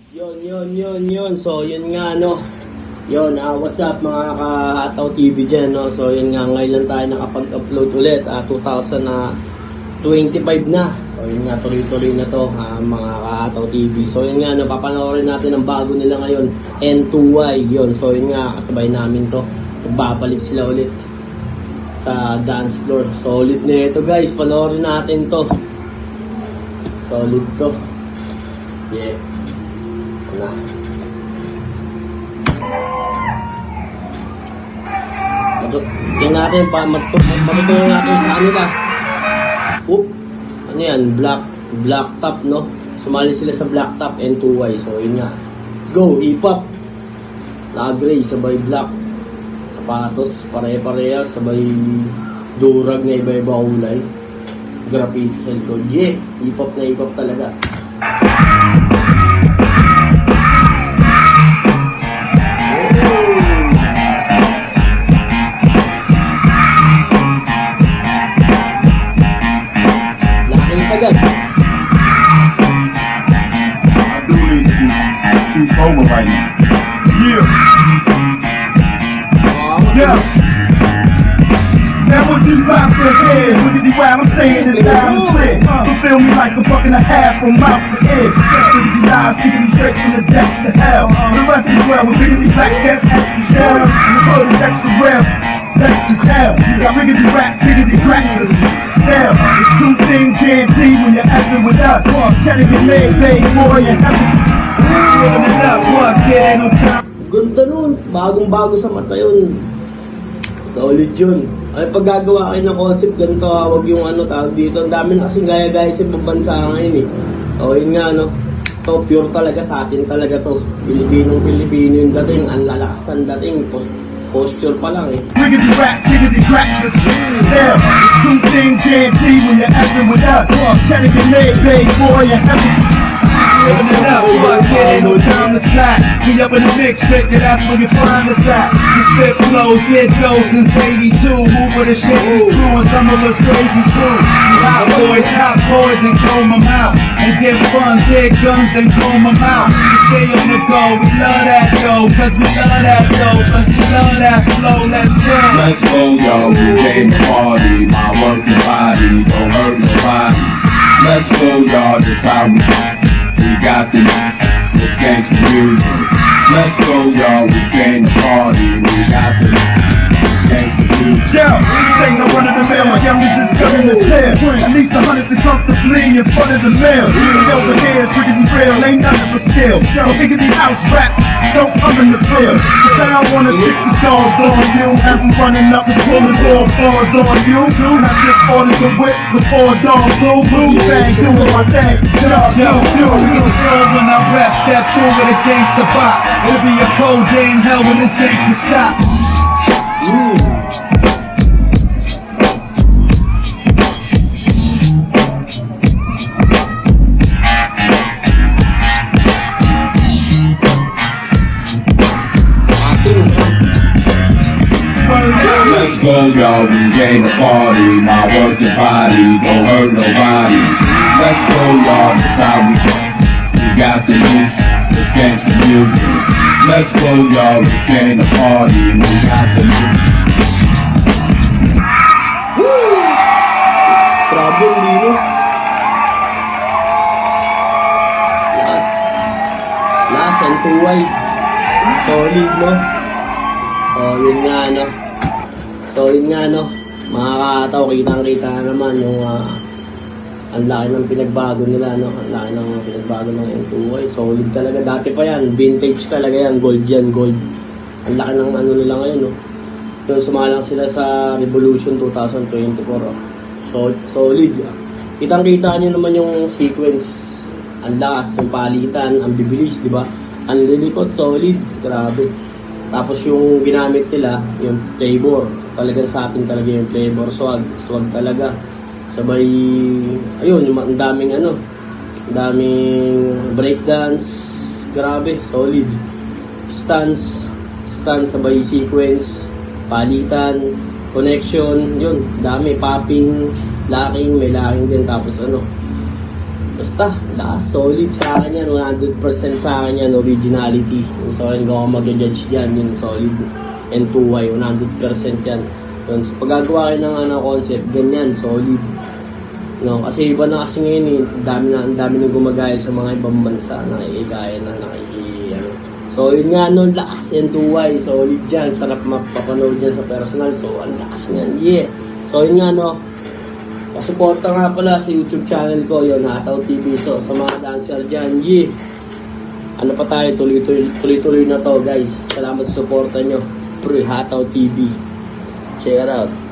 Yun. So, yun nga, no. Yun, what's up mga ka-Ataw TV dyan, no. So, yun nga, ngayon lang tayo nakapag-upload ulit. 2025 na. So, yun nga, tuloy-tuloy na to, mga ka-Ataw TV. So, yun nga, napapanoorin natin ang bago nila ngayon, N2Y. Yun, so, yun nga, kasabay namin to. Babalik sila ulit sa dance floor. Solid na ito, guys. Panoorin natin to. Solid to. Yeah. Na. Tingnan natin pa matutulong natin sa kanila. Ano yan? Black top, no? Sumali sila sa black top N2Y. So yun nga. Let's go, hip-hop. Naka-gray, sabay black. Sapatos, pare-parehas, sabay durag na iba-iba kulay. Graffiti sa likod. Yeah, hip-hop na hip-hop talaga. Over right now. Yeah. Now what you about to hear? Wiggity wow, I'm saying it loud and clear. So feel me like a buck and a half from mouth to ear. Wiggity live, wiggity straight from the depths of hell. The rest is well with wiggity black cats, extra shell. And the hood is extra rare. That's as hell. Got wiggity raps, wiggity crackers. Damn, it's two things guaranteed when you're acting with us. Trying to get made, baby boy, and everything. Ganda nun, bagong-bago sa mata yun. Solid yun. Ay, pag gagawa kayo ng concept ganito, wag yung tawag dito. Ang dami na kasing gaya-gaya sa ibang bansa ngayon eh. So yun nga, no. To pure talaga sa atin talaga to. Pilipinong-Pilipino yung dating. Ang lalakas ang dating. Posture pa lang eh. Wiggity rap, wiggity crackers. Damn, it's two things guaranteed when you're acting with us. Trying to get made, baby boy, and everything. Living it up, fuck it, ain't no time to slack. We up in the mix, trick, and that's where you find us at. We spit flows, get those since 82. Move with a shady crew, and some of us crazy too. Hot boys, and comb them out. And get funds, get guns, and comb them out. We stay on the go, we love that though, cause we love that though. Cause she love that flow, let's go. Let's go, yo, we came to party. My working body, don't hurt nobody. Let's go, y'all, this how we got the it's gangsta music. Let's go, y'all, we came to party. We got the it's gangsta music. Yo, this ain't no run of the mill. My youngest is cutting the tail. At least 100 is comfortably in front of the mill. Even over here, it's riggedy real, ain't nothing but skill. So diggity house rap, don't come in the field. Cause I don't wanna stick the dogs on you. Have them running up and pulling all bars on you. And I just ordered the whip with 4 dogs, blue bang, doing my thing. Yo, we get the flow when I rap, step through with a gangsta pop. It'll be a cold day in hell when this gangsta stop. Let's go, y'all, we came to party. My working body, don't hurt nobody. Let's go, y'all, this how we got the music. It's gangsta music. Let's go, y'all, we came to party. We got the music. Grabe, linis. Last N2Y. Solid, no? So yun nga, no? Mga ka-Ataw, kitang-kita naman yung ang laki ng pinagbago nila, no? Ang laki ng pinagbago ng N2Y. Solid talaga. Dati pa yan. Vintage talaga yan. Gold yan. Gold. Ang laki ng nila ngayon, no? Yung sumalang sila sa Revolution 2024, oh. So, solid. Kitang-kita nyo naman yung sequence. Ang lakas, yung palitan, ang bibilis, di ba? Ang lilikot, solid. Grabe. Tapos yung ginamit nila, yung flavor. Talagang sa atin talaga yung flavor. Swag talaga. Sabay, ayun, ang daming ang daming breakdance. Grabe, solid. Stance, sabay sequence, palitan, connection, yun, dami, popping, locking, may locking din, tapos Basta, lakas, solid sa akin yan, 100% sa akin yan, originality. So, hindi ko mag-judge dyan, yung solid. N2Y, 100% yan. Yun, so, pag gagawa kayo ng concept, ganyan, solid. No, kasi iba na kasi ngayon eh, ang dami nang gumagaya sa mga ibang bansa, nakikigaya na, ano. So, yun nga, no, lakas, N2Y, solid dyan, sarap mapapanood dyan sa personal, so, ang lakas niyan, yeah. So, yun nga, no, pasuporta nga pala sa YouTube channel ko, yun, Hataw TV. So, sa mga dancer dyan, yeah. Ano pa tayo, tuloy-tuloy na to, guys. Salamat sa suporta nyo. Pre Hataw TV. Check it out.